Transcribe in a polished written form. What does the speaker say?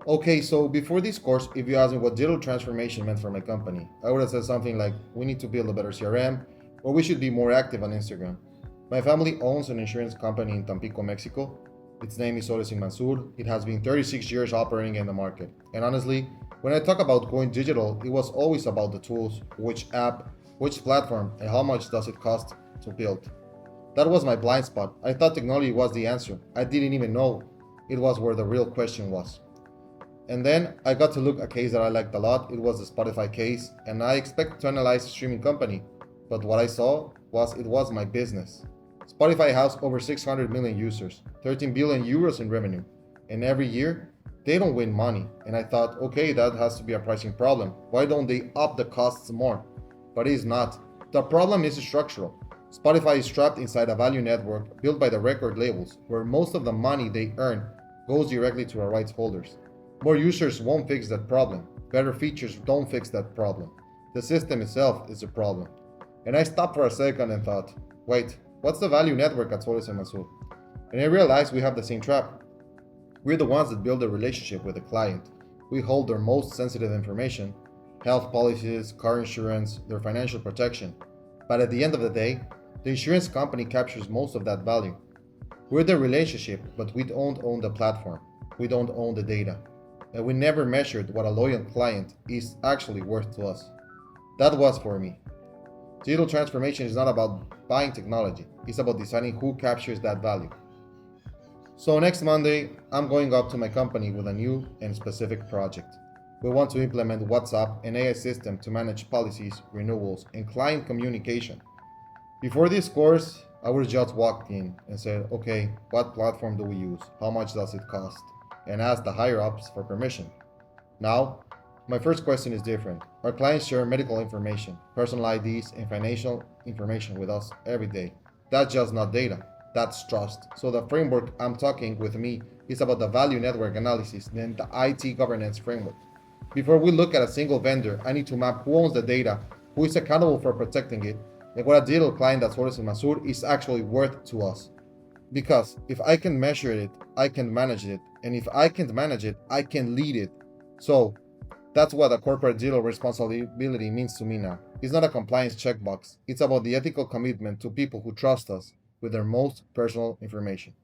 Okay, so before this course, if you asked me what digital transformation meant for my company, I would have said something like, we need to build a better CRM, or we should be more active on Instagram. My family owns an insurance company in Tampico, Mexico. Its name is Soles Mansur. It has been 36 years operating in the market. And honestly, when I talk about going digital, it was always about the tools, which app, which platform, and how much does it cost to build. That was my blind spot. I thought technology was the answer. I didn't even know it was where the real question was. And then I got to look at a case that I liked a lot. It was the Spotify case, and I expected to analyze a streaming company, but what I saw was it was my business. Spotify has over 600 million users, 13 billion euros in revenue, and every year they don't win money. And I thought, okay, that has to be a pricing problem. Why don't they up the costs more? But it is not. The problem is structural. Spotify is trapped inside a value network built by the record labels, where most of the money they earn goes directly to our rights holders. More users won't fix that problem. Better features don't fix that problem. The system itself is the problem. And I stopped for a second and thought, wait, what's the value network at Solis and Masul? And I realized we have the same trap. We're the ones that build the relationship with the client. We hold their most sensitive information, health policies, car insurance, their financial protection. But at the end of the day, the insurance company captures most of that value. We're the relationship, but we don't own the platform. We don't own the data. And we never measured what a loyal client is actually worth to us. That was for me. Digital transformation is not about buying technology, it's about deciding who captures that value. So next Monday, I'm going up to my company with a new and specific project. We want to implement WhatsApp, an AI system to manage policies, renewals, and client communication. Before this course, I would have just walked in and said, okay, what platform do we use? How much does it cost? And ask the higher ups for permission. Now, my first question is different. Our clients share medical information, personal IDs, and financial information with us every day. That's just not data, that's trust. So the framework I'm talking with me is about the value network analysis and the IT governance framework. Before we look at a single vendor, I need to map who owns the data, who is accountable for protecting it, and what a digital client that Solis and Masur is actually worth to us. Because if I can measure it, I can manage it. And if I can't manage it, I can lead it. So that's what a corporate digital responsibility means to me now. It's not a compliance checkbox, it's about the ethical commitment to people who trust us with their most personal information.